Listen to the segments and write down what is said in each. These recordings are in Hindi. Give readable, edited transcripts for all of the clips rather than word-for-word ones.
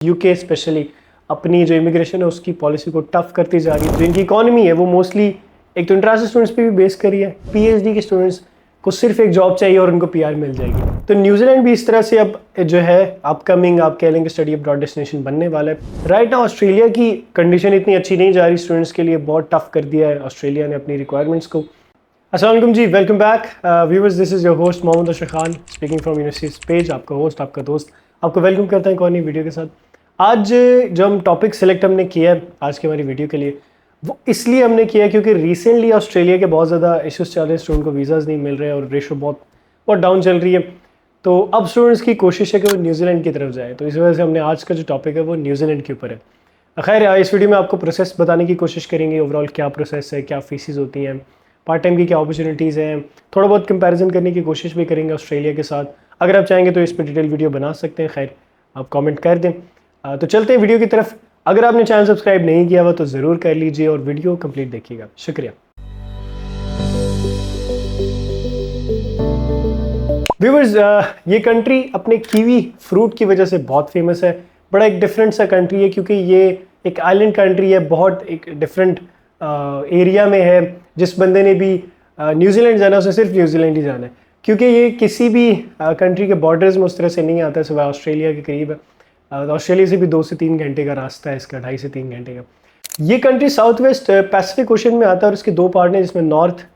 यूके स्पेशली अपनी जो इमिग्रेशन है उसकी पॉलिसी को टफ करती जा रही है। जो इनकी इकॉनमी है वो मोस्टली एक तो इंटरनेशनल स्टूडेंट्स पे भी बेस करी है। पीएचडी के स्टूडेंट्स को सिर्फ एक जॉब चाहिए और उनको पीआर मिल जाएगी। तो न्यूजीलैंड भी इस तरह से अब जो है अपकमिंग आप कह लेंगे स्टडी अब्रॉड डेस्टिनेशन बनने वाला है। राइट नाउ ऑस्ट्रेलिया की कंडीशन इतनी अच्छी नहीं जा रही स्टूडेंट्स के लिए, बहुत टफ कर दिया है ऑस्ट्रेलिया ने अपनी रिक्वायरमेंट्स को। अस्सलाम वालेकुम जी, welcome back viewers, this is your host Mohammad Ashar Khan speaking from university page. आपका होस्ट, आपका दोस्त आपको वेलकम करता है एक और नई वीडियो के साथ। आज जो हम टॉपिक सेलेक्ट हमने किया है आज की हमारी वीडियो के लिए, वो इसलिए हमने किया है क्योंकि रिसेंटली ऑस्ट्रेलिया के बहुत ज़्यादा इश्यूज़ चल रहे हैं, स्टूडेंट को वीज़ाज़ नहीं मिल रहे हैं और रेशो बहुत डाउन चल रही है। तो अब स्टूडेंट्स की कोशिश है कि वो न्यूजीलैंड की तरफ जाए, तो इस वजह से हमने आज का जो टॉपिक है वो न्यूजीलैंड के ऊपर है। खैर इस वीडियो में आपको प्रोसेस बताने की कोशिश करेंगे, ओवरऑल क्या प्रोसेस है, क्या फीसिस होती हैं, पार्ट टाइम की क्या अपॉर्चुनिटीज़ हैं, थोड़ा बहुत कंपैरिजन करने की कोशिश भी करेंगे ऑस्ट्रेलिया के साथ। अगर आप चाहेंगे तो इस पर डिटेल वीडियो बना सकते हैं, खैर आप कमेंट कर दें। तो चलते हैं वीडियो की तरफ। अगर आपने चैनल सब्सक्राइब नहीं किया हुआ तो ज़रूर कर लीजिए और वीडियो कंप्लीट देखिएगा। शुक्रिया। व्यूअर्स, ये कंट्री अपने कीवी फ्रूट की वजह से बहुत फेमस है। बड़ा एक डिफरेंट सा कंट्री है क्योंकि ये एक आइलैंड कंट्री है, बहुत एक डिफरेंट एरिया में है। जिस बंदे ने भी न्यूजीलैंड जाना है उसे सिर्फ न्यूजीलैंड ही जाना है, क्योंकि ये किसी भी कंट्री के बॉर्डर्स में उस तरह से नहीं आता, सिवाय ऑस्ट्रेलिया के करीब है। ऑस्ट्रेलिया से भी 2 से 3 घंटे का रास्ता है इसका, 2.5 से 3 घंटे का। ये country south west Pacific ocean में आता है और इसके 2 पार्ट हैं, जिसमें नॉर्थ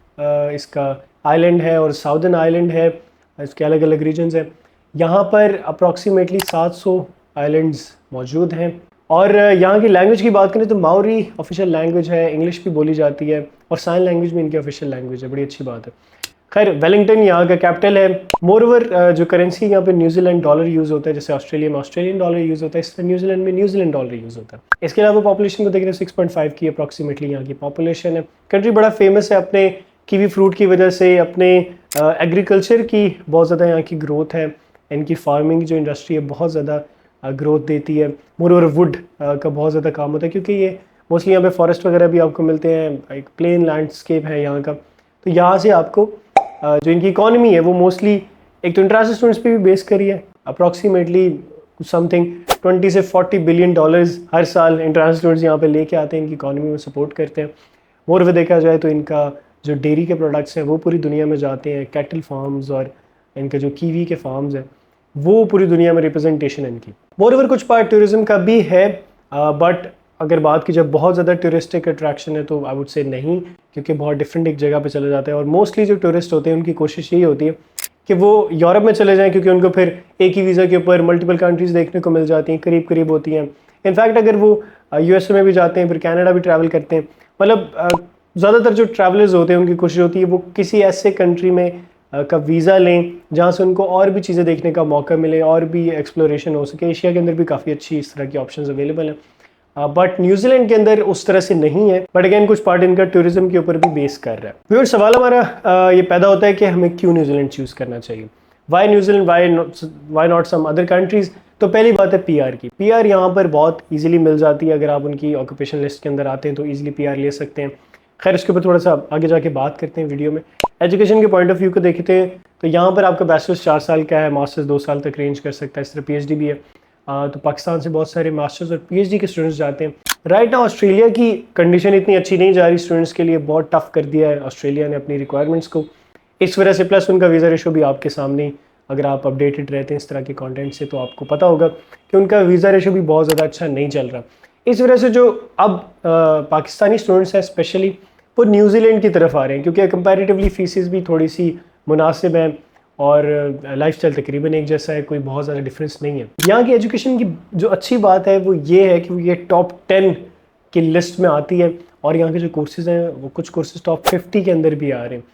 इसका आइलैंड है और साउदर्न आइलैंड है। इसके अलग अलग रीजन्स हैं। यहाँ पर अप्रॉक्सीमेटली 700 आइलैंड्स मौजूद हैं। और यहाँ की लैंग्वेज की बात करें तो माओरी ऑफिशियल लैंग्वेज है, इंग्लिश भी बोली जाती है और साइन लैंग्वेज भी इनकी ऑफिशियल लैंग्वेज है। बड़ी अच्छी बात है। खैर वेलिंगटन यहाँ का कैपिटल है। मोरओवर जो करेंसी यहाँ पे न्यूजीलैंड डॉलर यूज़ होता है, जैसे ऑस्ट्रेलिया में ऑस्ट्रेलियन डॉलर यूज़ होता है, इस तरह न्यूजीलैंड में न्यूजीलैंड डॉलर यूज़ होता है। इसके अलावा पॉपुलेशन को देखें तो 6.5 की अप्रॉक्सीमेटली यहाँ की पॉपुलेशन है। कंट्री बड़ा फेमस है अपने कीवी फ्रूट की वजह से, अपने एग्रीकल्चर की बहुत ज़्यादा यहाँ की ग्रोथ है। इनकी फार्मिंग जो इंडस्ट्री है बहुत ज़्यादा ग्रोथ देती है। मोरओवर वुड का बहुत ज़्यादा काम होता है क्योंकि ये मोस्टली यहाँ पे फॉरेस्ट वगैरह भी आपको मिलते हैं, एक प्लेन लैंडस्केप है यहाँ का। तो यहाँ से आपको जो इनकी इकॉनमी है वो मोस्टली एक तो इंटरनेशनल स्टूडेंट्स पे भी बेस करी है। अप्रॉक्सीमेटली समथिंग 20 से 40 बिलियन डॉलर्स हर साल इंटरनेशनल स्टूडेंट्स यहाँ पे लेके आते हैं, इनकी इकॉनमी में सपोर्ट करते हैं। मोरओवर देखा जाए तो इनका जो डेयरी के प्रोडक्ट्स हैं वो पूरी दुनिया में जाते हैं। कैटल फार्म्स और इनके जो कीवी के फार्म्स हैं वो पूरी दुनिया में रिप्रेजेंटेशन है इनकी। मोरओवर कुछ पार्ट टूरिज्म का भी है, बट अगर बात की जब बहुत ज़्यादा टूरिस्टिक अट्रैक्शन है तो आई वुड से नहीं, क्योंकि बहुत डिफरेंट एक जगह पे चले जाते हैं। और मोस्टली जो टूरिस्ट होते हैं उनकी कोशिश यही होती है कि वो यूरोप में चले जाएं, क्योंकि उनको फिर एक ही वीज़ा के ऊपर मल्टीपल कंट्रीज़ देखने को मिल जाती हैं, करीब करीब होती हैं। इनफैक्ट अगर वो यूएसए में भी जाते हैं, फिर कनाडा भी ट्रैवल करते हैं, मतलब ज़्यादातर जो ट्रैवलर्स होते हैं उनकी कोशिश होती है वो किसी ऐसे कंट्री में का वीज़ा लें जहाँ से उनको और भी चीज़ें देखने का मौका मिले, और भी एक्सप्लोरेशन हो सके। एशिया के अंदर भी काफ़ी अच्छी इस तरह की ऑप्शंस अवेलेबल हैं, बट न्यूजीलैंड के अंदर उस तरह से नहीं है। बट अगेन कुछ पार्ट इनका टूरिज्म के ऊपर भी बेस कर रहा है। फिर सवाल हमारा ये पैदा होता है कि हमें क्यों न्यूजीलैंड चूज़ करना चाहिए, why New Zealand, why not some other countries. तो पहली बात है पीआर की। पीआर यहाँ पर बहुत ईजिली मिल जाती है, अगर आप उनकी ऑक्यूपेशन लिस्ट के अंदर आते हैं तो ईजिली पीआर ले सकते हैं। खैर इसके ऊपर थोड़ा सा आगे जाके बात करते हैं वीडियो में। एजुकेशन के पॉइंट ऑफ व्यू को देखते हैं तो यहाँ पर आपका बैचलर्स 4 साल का है, मास्टर्स 2 साल तक रेंज कर सकता है, इस तरह पीएचडी भी है। तो पाकिस्तान से बहुत सारे मास्टर्स और पीएचडी के स्टूडेंट्स जाते हैं। राइट नाउ ऑस्ट्रेलिया की कंडीशन इतनी अच्छी नहीं जा रही स्टूडेंट्स के लिए, बहुत टफ कर दिया है ऑस्ट्रेलिया ने अपनी रिक्वायरमेंट्स को, इस वजह से। प्लस उनका वीज़ा रेशो भी आपके सामने, अगर आप अपडेटेड रहते हैं इस तरह के कंटेंट से तो आपको पता होगा कि उनका वीज़ा रेशो भी बहुत ज़्यादा अच्छा नहीं चल रहा। इस वजह से जो अब पाकिस्तानी स्टूडेंट्स हैं स्पेशली वो न्यूजीलैंड की तरफ आ रहे हैं, क्योंकि कंपैरेटिवली फीसिस भी थोड़ी सी मुनासिब हैं और लाइफस्टाइल तकरीबन एक जैसा है, कोई बहुत ज़्यादा डिफरेंस नहीं है। यहाँ की एजुकेशन की जो अच्छी बात है वो ये है कि ये टॉप 10 की लिस्ट में आती है, और यहाँ के जो कोर्सेज़ हैं वो कुछ कोर्सेज़ टॉप 50 के अंदर भी आ रहे हैं।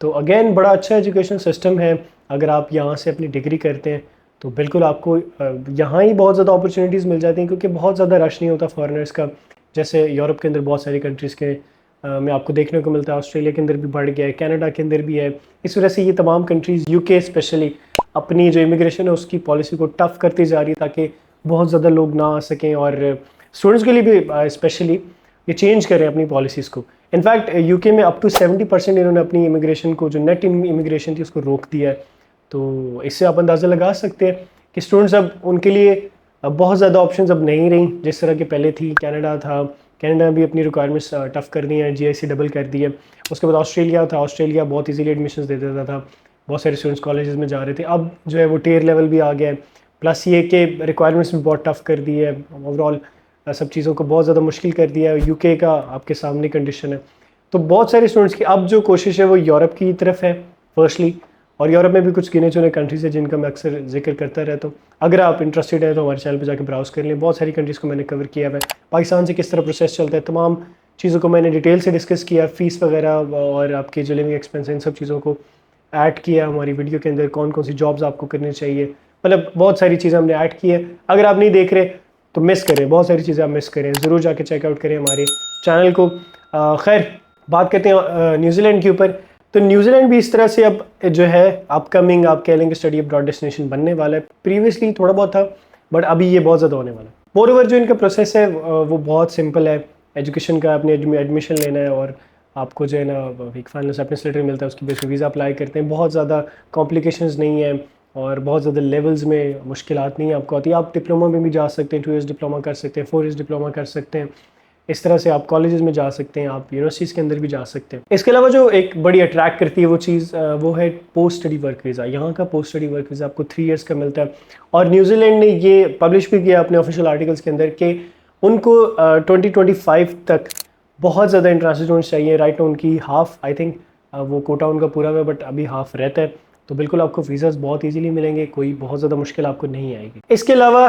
तो अगेन बड़ा अच्छा एजुकेशन सिस्टम है। अगर आप यहाँ से अपनी डिग्री करते हैं तो बिल्कुल आपको यहाँ ही बहुत ज़्यादा अपॉर्चुनिटीज़ मिल जाती हैं, क्योंकि बहुत ज़्यादा रश नहीं होता फॉरेनर्स का, जैसे यूरोप के अंदर बहुत सारी कंट्रीज़ के में आपको देखने को मिलता है। ऑस्ट्रेलिया के अंदर भी बढ़ गया है, कनाडा के अंदर भी है। इस वजह से ये तमाम कंट्रीज़, यूके स्पेशली अपनी जो इमिग्रेशन है उसकी पॉलिसी को टफ करती जा रही है, ताकि बहुत ज़्यादा लोग ना आ सकें, और स्टूडेंट्स के लिए भी स्पेशली ये चेंज करें अपनी पॉलिसीज़ को। इनफैक्ट यूके में अप टू 70% इन्होंने अपनी इमिग्रेशन को, जो नेट इमिग्रेशन थी, उसको रोक दिया है। तो इससे आप अंदाज़ा लगा सकते हैं कि स्टूडेंट्स अब उनके लिए बहुत ज़्यादा ऑप्शंस अब नहीं रही जिस तरह की पहले थी। कनाडा था, कनाडा भी अपनी रिक्वायरमेंट्स टफ़ कर दी हैं, GIC डबल कर दी है। उसके बाद ऑस्ट्रेलिया था, ऑस्ट्रेलिया बहुत इजीली एडमिशन्स दे देता था, बहुत सारे स्टूडेंट्स कॉलेजेस में जा रहे थे। अब जो है वो टियर लेवल भी आ गया है, प्लस ये कि रिक्वायरमेंट्स भी बहुत टफ़ कर दी है। ओवरऑल सब चीज़ों को बहुत ज़्यादा मुश्किल कर दिया है। UK का आपके सामने कंडीशन है। तो बहुत सारे स्टूडेंट्स की अब जो कोशिश है वो यूरोप की तरफ है फर्स्टली, और यूरोप में भी कुछ गिने चुने कंट्रीज़ है जिनका मैं अक्सर जिक्र करता रहता हूँ। अगर आप इंटरेस्टेड है तो हमारे चैनल पे जाकर ब्राउज़ कर लें, बहुत सारी कंट्रीज़ को मैंने कवर किया हुआ है। पाकिस्तान से किस तरह प्रोसेस चलता है, तमाम चीज़ों को मैंने डिटेल से डिस्कस किया, फ़ीस वगैरह और आपके जो लिविंग एक्सपेंस इन सब चीज़ों को ऐड किया हमारी वीडियो के अंदर। कौन कौन सी जॉब्स आपको करनी चाहिए, मतलब बहुत सारी चीज़ें हमने ऐड की है। अगर आप नहीं देख रहे तो मिस करें, बहुत सारी चीज़ें आप मिस करें, ज़रूर जाके चेकआउट करें हमारे चैनल को। खैर बात करते हैं न्यूजीलैंड के ऊपर। तो न्यूजीलैंड भी इस तरह से अब जो है अपकमिंग आप कह लेंगे स्टडी अब्रॉड डेस्टिनेशन बनने वाला है। प्रीवियसली थोड़ा बहुत था बट अभी ये बहुत ज़्यादा होने वाला है। मोरओवर जो इनका प्रोसेस है वो बहुत सिंपल है। एजुकेशन का आपने एडमिशन लेना है और आपको जो है ना एक फाइनल एक्सेप्टेंस लेटर मिलता है, उसकी बेस पे वीज़ा अप्लाई करते हैं। बहुत ज़्यादा कॉम्प्लिकेशंस नहीं है और बहुत ज़्यादा लेवल्स में मुश्किलात नहीं आपको आती। आप डिप्लोमा में भी जा सकते हैं, 2 ईयर्स डिप्लोमा कर सकते हैं, 4 ईयर्स डिप्लोमा कर सकते हैं। इस तरह से आप कॉलेजेस में जा सकते हैं, आप यूनिवर्सिटीज़ के अंदर भी जा सकते हैं। इसके अलावा जो एक बड़ी अट्रैक्ट करती है वो चीज़ वो है पोस्ट स्टडी वर्क वीज़ा। यहाँ का पोस्ट स्टडी वर्क वीज़ा आपको 3 ईयर्स का मिलता है और न्यूजीलैंड ने ये पब्लिश भी किया अपने ऑफिशियल आर्टिकल्स के अंदर कि उनको 2025 तक बहुत ज़्यादा इंटरनेशनल स्टूडेंट्स चाहिए। राइट, उनकी हाफ आई थिंक वो कोटा उनका पूरा हुआ बट अभी हाफ रहता है, तो बिल्कुल आपको वीज़ास बहुत इजीली मिलेंगे, कोई बहुत ज़्यादा मुश्किल आपको नहीं आएगी। इसके अलावा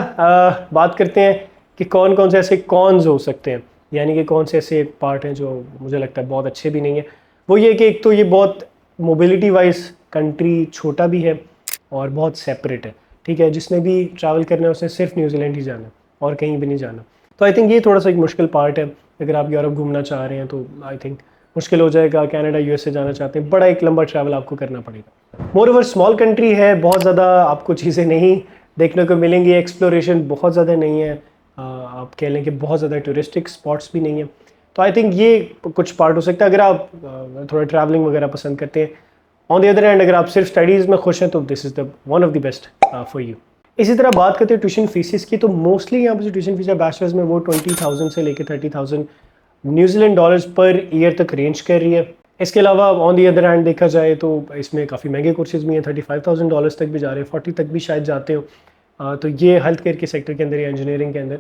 बात करते हैं कि कौन कौन से ऐसे कॉन्स हो सकते हैं, यानी कि कौन से ऐसे पार्ट हैं जो मुझे लगता है बहुत अच्छे भी नहीं है। वो ये कि एक तो ये बहुत मोबिलिटी वाइज कंट्री छोटा भी है और बहुत सेपरेट है। ठीक है, जिसने भी ट्रैवल करना है उसने सिर्फ न्यूजीलैंड ही जाना और कहीं भी नहीं जाना। तो आई थिंक ये थोड़ा सा एक मुश्किल पार्ट है। अगर आप यूरोप घूमना चाह रहे हैं तो आई थिंक मुश्किल हो जाएगा। कनाडा USA जाना चाहते हैं, बड़ा एक लंबा ट्रैवल आपको करना पड़ेगा। मोरओवर स्मॉल कंट्री है, बहुत ज़्यादा आपको चीज़ें नहीं देखने को मिलेंगी, एक्सप्लोरेशन बहुत ज़्यादा नहीं है, आप कह लें कि बहुत ज़्यादा टूरिस्टिक स्पॉट्स भी नहीं है। तो आई थिंक ये कुछ पार्ट हो सकता है अगर आप थोड़ा ट्रैवलिंग वगैरह पसंद करते हैं। ऑन द अदर हैंड अगर आप सिर्फ स्टडीज़ में खुश हैं तो this is the one of the best for you. इसी तरह बात करते हैं ट्यूशन फीसिस की, तो मोस्टली यहाँ पर जो ट्यूशन फीस है बैचलर्स में वो 20,000 से लेकर 30,000 न्यूजीलैंड डॉलर्स पर ईयर तक रेंज कर रही है। इसके अलावा ऑन दी अदर हैंड देखा जाए तो इसमें काफ़ी महंगे कोर्सेज भी हैं, $35,000 तक भी जा रहे हैं, 40 तक भी शायद जाते हो। तो ये हेल्थ केयर के सेक्टर के अंदर या इंजीनियरिंग के अंदर,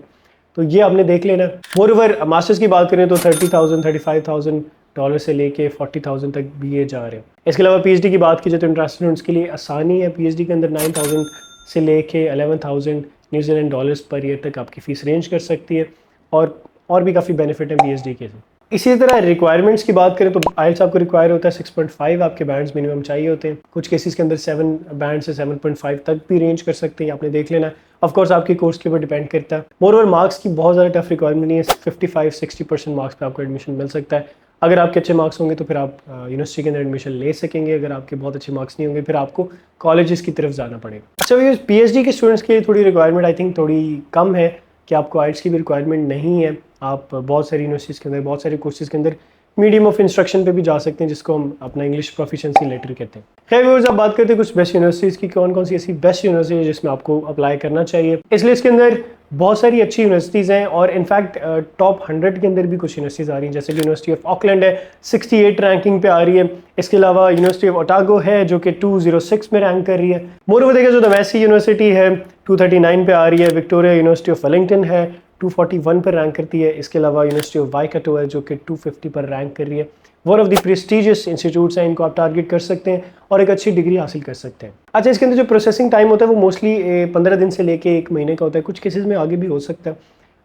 तो ये आपने देख लेना। मोरओवर मास्टर्स की बात करें तो $30,000 $35,000 से लेके 40,000 तक भी ये जा रहे हैं। इसके अलावा PhD की बात की जाए तो इंटरनेशनल स्टूडेंट्स के लिए आसानी है। PhD के अंदर 9,000 से लेके 11,000 न्यूजीलैंड डॉलर्स पर ईयर तक आपकी फ़ीस रेंज कर सकती है और भी काफ़ी बेनिफिट है PhD के। इसी तरह रिक्वायरमेंट्स की बात करें तो IELTS आपको रिक्वायर होता है 6.5, आपके बैंड्स मिनिमम चाहिए होते हैं। कुछ केसेस के अंदर 7 बैंड से 7.5 तक भी रेंज कर सकते हैं, आपने देख लेना है। ऑफ कोर्स आपके कोर्स के ऊपर डिपेंड करता है। मोरओवर मार्क्स की बहुत ज़्यादा टफ रिक्वायरमेंट नहीं है, 55-60% मार्क्स पे आपको एडमिशन मिल सकता है। अगर आपके अच्छे मार्क्स होंगे तो फिर आप यूनिवर्सिटी के अंदर एडमिशन ले सकेंगे। अगर आपके बहुत अच्छे मार्क्स नहीं होंगे फिर आपको कॉलेजेस की तरफ जाना पड़ेगा। अच्छा भैया, PhD के स्टूडेंट्स के लिए थोड़ी रिक्वायरमेंट आई थिंक थोड़ी कम है कि आपको IELTS की भी रिक्वायरमेंट नहीं है। आप बहुत सारी यूनिवर्सिटीज़ के अंदर, बहुत सारे कोर्सेज के अंदर मीडियम ऑफ इंस्ट्रक्शन पे भी जा सकते हैं, जिसको हम अपना इंग्लिश प्रोफिशिएंसी लेटर कहते हैं। खैर व्यूअर्स, अब बात करते हैं कुछ बेस्ट यूनिवर्सिटीज़ की, कौन कौन सी ऐसी बेस्ट यूनिवर्सिटी है जिसमें आपको अप्लाई करना चाहिए। इस लिस्ट के अंदर बहुत सारी अच्छी यूनिवर्सिटीज़ हैं और इनफैक्ट टॉप 100 के अंदर भी कुछ यूनिवर्सिटीज़ आ रही हैं, जैसे कि यूनिवर्सिटी ऑफ ऑकलैंड है, 68 रैंकिंग पे आ रही है। इसके अलावा यूनिवर्सिटी ऑफ ओटागो है जो कि 206 में रैंक कर रही है। मोरओवर देखा जो द मैसी यूनिवर्सिटी है 239 पे आ रही है। विक्टोरिया यूनिवर्सिटी ऑफ वेलिंगटन है 241 पर रैंक करती है। इसके अलावा यूनिवर्सिटी ऑफ वाईकाटो है जो कि 250 पर रैंक कर रही है। One of the prestigious institutes हैं, इनको आप टारगेट कर सकते हैं और एक अच्छी डिग्री हासिल कर सकते हैं। अच्छा, इसके अंदर जो प्रोसेसिंग टाइम होता है वो मोस्टली 15 दिन से लेके 1 महीने का होता है, कुछ केसेस में आगे भी हो सकता है,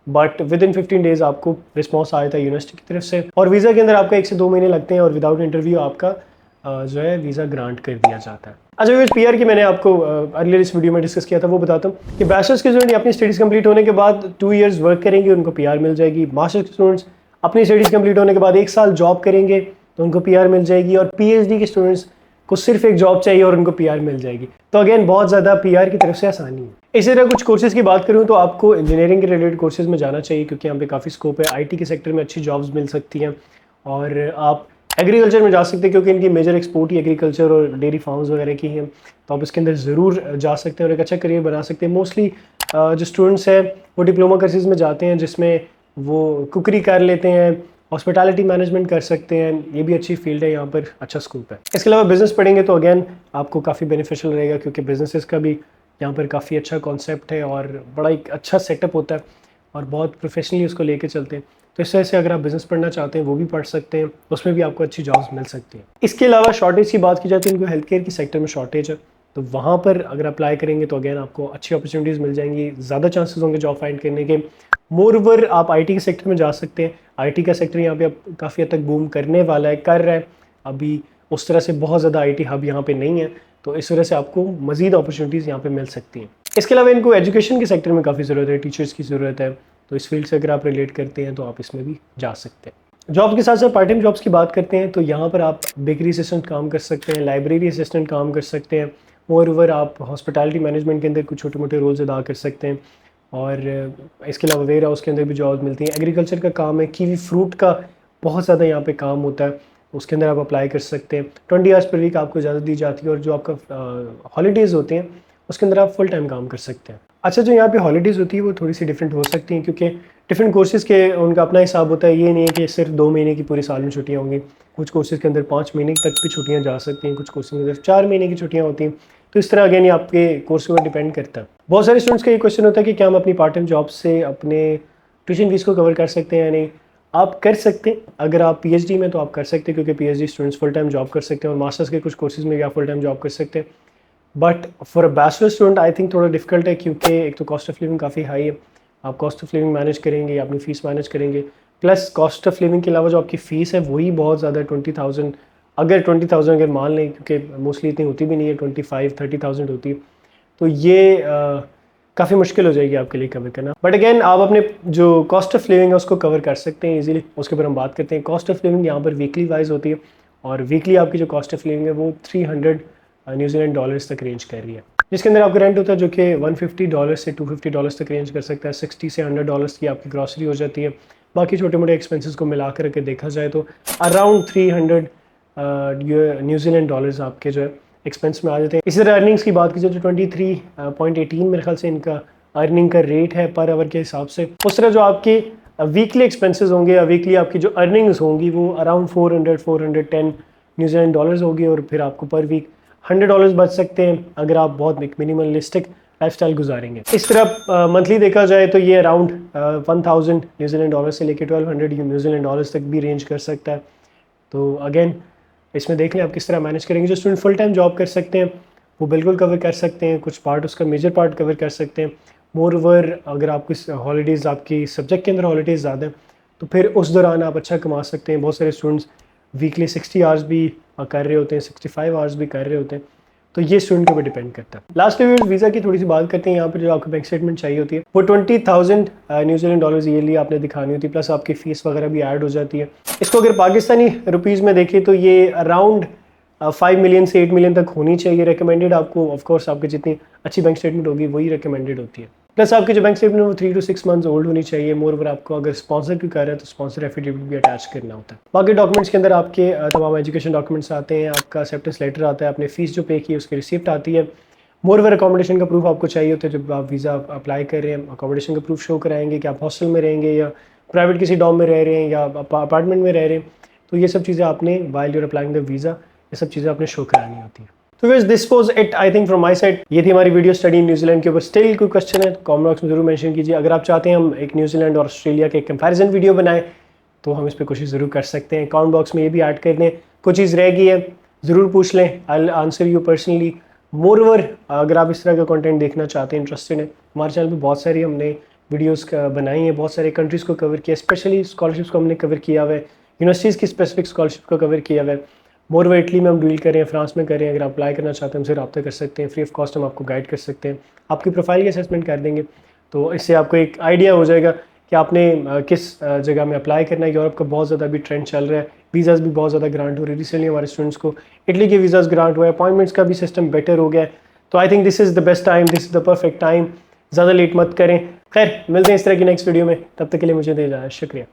बट विद इन 15 डेज आपको रिस्पॉन्स आया था यूनिवर्सिटी की तरफ से। और वीज़ा के अंदर आपका 1 से 2 महीने लगते हैं और विदाउट इंटरव्यू आपका जो है वीज़ा ग्रांट कर दिया जाता है। अच्छा व्यूअर्स, PR की मैंने आपको अर्लियर इस वीडियो में डिस्कस किया था, वो बताता हूँ कि बैचलर्स के स्टूडेंट अपनी स्टडीज़ कंप्लीट होने के बाद 2 ईयर्स वर्क करेंगे, उनको PR मिल जाएगी। मास्टर्स के स्टूडेंट्स अपनी स्टडीज़ कंप्लीट होने के बाद 1 साल जॉब करेंगे तो उनको PR मिल जाएगी। और PhD के स्टूडेंट्स को सिर्फ एक जॉब चाहिए और उनको PR मिल जाएगी। तो अगेन बहुत ज़्यादा PR की तरफ से आसानी है। इसी तरह कुछ कोर्सेज की बात करूँ तो आपको इंजीनियरिंग के रिलेटेड कोर्सेज में जाना चाहिए, क्योंकि यहाँ पे काफ़ी स्कोप है। IT के सेक्टर में अच्छी जॉब्स मिल सकती हैं और आप एग्रीकल्चर में जा सकते हैं क्योंकि इनकी मेजर एक्सपोर्ट ही एग्रीकल्चर और डेयरी फार्म्स वगैरह की हैं, तो आप इसके अंदर ज़रूर जा सकते हैं और एक अच्छा करियर बना सकते हैं। मोस्टली जो स्टूडेंट्स हैं वो डिप्लोमा कोर्सेज में जाते हैं जिसमें वो कुकरी कर लेते हैं, हॉस्पिटैलिटी मैनेजमेंट कर सकते हैं, ये भी अच्छी फील्ड है, यहाँ पर अच्छा स्कोप है। इसके अलावा बिज़नेस पढ़ेंगे तो अगेन आपको काफ़ी बेनिफिशियल रहेगा क्योंकि बिजनेसेस का भी यहाँ पर काफ़ी अच्छा कॉन्सेप्ट है और बड़ा एक अच्छा सेटअप होता है और बहुत प्रोफेशनली उसको लेके चलते हैं। तो इस तरह से अगर आप बिज़नेस पढ़ना चाहते हैं वो भी पढ़ सकते हैं, उसमें भी आपको अच्छी जॉब्स मिल सकती हैं। इसके अलावा शॉर्टेज की बात की जाए तो इनको हेल्थ केयर की सेक्टर में शॉर्टेज है, तो वहाँ पर अगर अप्लाई करेंगे तो अगेन आपको अच्छी अपॉर्चुनिटीज़ मिल जाएंगी, ज़्यादा चांसेस होंगे जॉब फाइंड करने के। मोरओवर आप आईटी के सेक्टर में जा सकते हैं, आईटी का सेक्टर यहाँ पे अब काफ़ी हद तक बूम करने वाला है, कर रहा है। अभी उस तरह से बहुत ज़्यादा आईटी हब यहाँ पे नहीं है, तो इस वजह से आपको मज़ीद अपॉर्चुनिटीज़ यहाँ पे मिल सकती हैं। इसके अलावा इनको एजुकेशन के सेक्टर में काफ़ी ज़रूरत है, टीचर्स की ज़रूरत है, तो इस फील्ड से अगर आप रिलेट करते हैं तो आप इसमें भी जा सकते हैं। जॉब के साथ साथ पार्ट टाइम जॉब्स की बात करते हैं तो यहाँ पर आप बेकरी असिस्टेंट काम कर सकते हैं, लाइब्रेरी असिस्टेंट काम कर सकते हैं, मोर आप हॉस्पिटैलिटी मैनेजमेंट के अंदर कुछ छोटे मोटे रोल्स अदा कर सकते हैं। और इसके अलावा वेयर हाउस के अंदर भी जॉब मिलती हैं। एग्रीकल्चर का काम है, कीवी फ्रूट का बहुत ज़्यादा यहाँ पे काम होता है, उसके अंदर आप अप्लाई कर सकते हैं। 20 आवर्स पर वीक आपको ज़्यादा दी जाती है और जो आपका हॉलीडेज़ होते हैं उसके अंदर आप फुल टाइम काम कर सकते हैं। अच्छा, जो यहाँ पे हॉलीडेज़ होती है वो थोड़ी सी डिफरेंट हो सकती हैं क्योंकि डिफरेंट कोर्सेज़ के उनका अपना हिसाब होता है। ये नहीं है कि सिर्फ 2 महीने की पूरे साल में छुट्टियाँ होंगी, कुछ कोर्सेज़ के अंदर 5 महीने तक भी छुट्टियाँ जा सकती हैं, कुछ कोर्सेज़ के अंदर 4 महीने की छुट्टियाँ होती हैं। तो इस तरह अगेन ये आपके कोर्स के ऊपर डिपेंड करता है। बहुत सारे स्टूडेंट्स का ये क्वेश्चन होता है कि क्या हम अपनी पार्ट टाइम जॉब से अपने ट्यूशन फीस को कवर कर सकते हैं या नहीं। आप कर सकते हैं, अगर आप पीएचडी में तो आप कर सकते हैं क्योंकि PhD students full time job कर सकते हैं और मास्टर्स के कुछ कोर्सेज में भी आप फुल टाइम जॉब कर सकते हैं। But for a bachelor student I think थोड़ा डिफिकल्ट है क्योंकि एक तो कॉस्ट ऑफ लिविंग काफ़ी हाई है। आप कॉस्ट ऑफ लिविंग मैनेज करेंगे, अपनी फ़ीस मैनेज करेंगे, प्लस कॉस्ट ऑफ लिविंग के अलावा जो आपकी फ़ीस है वही बहुत ज़्यादा 20,000, अगर 20,000 अगर मान लें, क्योंकि मोस्टली इतनी होती भी नहीं है, 25-30,000 होती है, तो ये काफ़ी मुश्किल हो जाएगी आपके लिए कवर करना। बट अगेन आप अपने जो कॉस्ट ऑफ लिविंग है उसको कवर कर सकते हैं इजीली। उसके ऊपर हम बात करते हैं। कॉस्ट ऑफ लिविंग यहाँ पर वीकली वाइज होती है और वीकली आपकी जो कॉस्ट ऑफ लिविंग है वो 300 न्यूजीलैंड डॉलर्स तक रेंज कर रही है, जिसके अंदर आपका रेंट होता है जो कि $150 से $250 तक रेंज कर सकता है। 60 से $100 की आपकी ग्रॉसरी हो जाती है। बाकी छोटे मोटे एक्सपेंसेस को मिला करके देखा जाए तो अराउंड 300 न्यूजीलैंड डॉलर्स आपके जो है एक्सपेंस में आ जाते हैं। इसी तरह अर्निंग्स की बात की जाए तो 23.18 मेरे ख्याल से इनका अर्निंग का रेट है पर आवर के हिसाब से। उस तरह जो आपके वीकली एक्सपेंसेस होंगे या वीकली आपकी जो अर्निंग्स होंगी वो अराउंड 410 न्यूजीलैंड डॉलर्स होगी और फिर आपको पर वीक $100 बच सकते हैं अगर आप बहुत एक मिनिमलिस्टिक लाइफस्टाइल गुजारेंगे। इस तरह मंथली देखा जाए तो ये अराउंड 1000 न्यूजीलैंड डॉलर से लेकर 1200 न्यूजीलैंड डॉलर्स तक भी रेंज कर सकता है। तो अगेन इसमें देख लें आप किस तरह मैनेज करेंगे। जो स्टूडेंट फुल टाइम जॉब कर सकते हैं वो बिल्कुल कवर कर सकते हैं, कुछ पार्ट उसका मेजर पार्ट कवर कर सकते हैं। मोर ओवर अगर आपकी हॉलीडेज़, आपकी सब्जेक्ट के अंदर हॉलीडेज़ ज़्यादा हैं तो फिर उस दौरान आप अच्छा कमा सकते हैं। बहुत सारे स्टूडेंट्स वीकली 60 आवर्स भी कर रहे होते हैं, 65 आवर्स भी कर रहे होते हैं, तो ये स्टूडेंट के ऊपर डिपेंड करता है। लास्ट में वीज़ा की थोड़ी सी बात करते हैं। यहाँ पर जो आपको बैंक स्टेटमेंट चाहिए होती है वो 20,000 न्यूजीलैंड डॉलर्स ईयरली आपने दिखानी होती है, प्लस आपकी फ़ीस वगैरह भी ऐड हो जाती है। इसको अगर पाकिस्तानी रुपीज़ में देखें तो ये अराउंड 5 मिलियन से 8 मिलियन तक होनी चाहिए रिकमेंडेड आपको। ऑफ कोर्स आपकी जितनी अच्छी बैंक स्टेटमेंट होगी वही रिकमेंडेड होती है। प्लस आपकी जो बैंक स्टेटमेंट है वो 3 to 6 मंथ्स ओल्ड होनी चाहिए। मोर ओवर आपको अगर स्पॉन्सर भी कर रहा है तो स्पॉन्सर एफिडेविट भी अटैच करना होता है। बाकी डॉक्यूमेंट्स के अंदर आपके तमाम एजुकेशन डॉक्यूमेंट्स आते हैं, आपका एक्सेप्टेंस लेटर आता है, आपने फीस जो पे की है उसकी रिसिप्ट आती है। मोर ओवर अकोमोडेशन का प्रूफ आपको चाहिए होता है। जब आप वीज़ा अप्लाई कर रहे हैं अकोमोडेशन का प्रूफ शो कराएंगे कि आप हॉस्टल में रहेंगे या प्राइवेट किसी डॉम में रह रहे हैं या अपार्टमेंट में रह रहे हैं, तो ये सब चीज़ें आपने while you're applying the visa ये सब चीज़ें आपने शो करानी होती है। तो वैसे this was it I think from my side. ये थी हमारी वीडियो स्टडी न्यूजीलैंड के ऊपर। स्टिल कोई क्वेश्चन है कमेंट बॉक्स में जरूर मेंशन कीजिए। अगर आप चाहते हैं हम एक न्यूजीलैंड और ऑस्ट्रेलिया के कंपैरिजन वीडियो बनाएं तो हम इस पर कोशिश ज़रूर कर सकते हैं। कमेंट बॉक्स में ये भी ऐड कर दें, कोई चीज़ रह गई है ज़रूर पूछ लें, I will answer you personally. More over अगर आप इस तरह का कंटेंट देखना चाहते हैं, इंटरेस्टेड हैं, हमारे चैनल पर बहुत सारी हमने वीडियोज़ बनाई हैं, बहुत सारे कंट्रीज़ को कवर किया, स्पेशली स्कॉलरशिप्स को हमने कवर किया हुआ है, यूनिवर्सिटीज़ की स्पेसिफिक स्कॉलरशिप को कवर किया हुआ है। मोर ओवर इटली में हम डील कर रहे हैं, फ्रांस में कर रहे हैं। अगर आप अप्लाई करना चाहते हैं हमसे रब्ता कर सकते हैं, फ्री ऑफ कॉस्ट हम आपको गाइड कर सकते हैं, आपकी प्रोफाइल की असेसमेंट कर देंगे। तो इससे आपको एक आइडिया हो जाएगा कि आपने किस जगह में अप्लाई करना है। यूरोप का बहुत ज़्यादा भी ट्रेंड चल रहा है, वीज़ाज़ भी बहुत ज़्यादा ग्रांट हो रहे हैं। रिसेंटली हमारे स्टूडेंट्स को इटली के वीज़ाज़ ग्रांट हुआ है, अपॉइंटमेंट्स का भी सिस्टम बेटर हो गया है। तो I think this is the best time, this is the perfect time. ज़्यादा लेट मत करें। खैर मिलते हैं इस तरह की नेक्स्ट वीडियो में, तब तक के लिए मुझे दे जाए, शुक्रिया।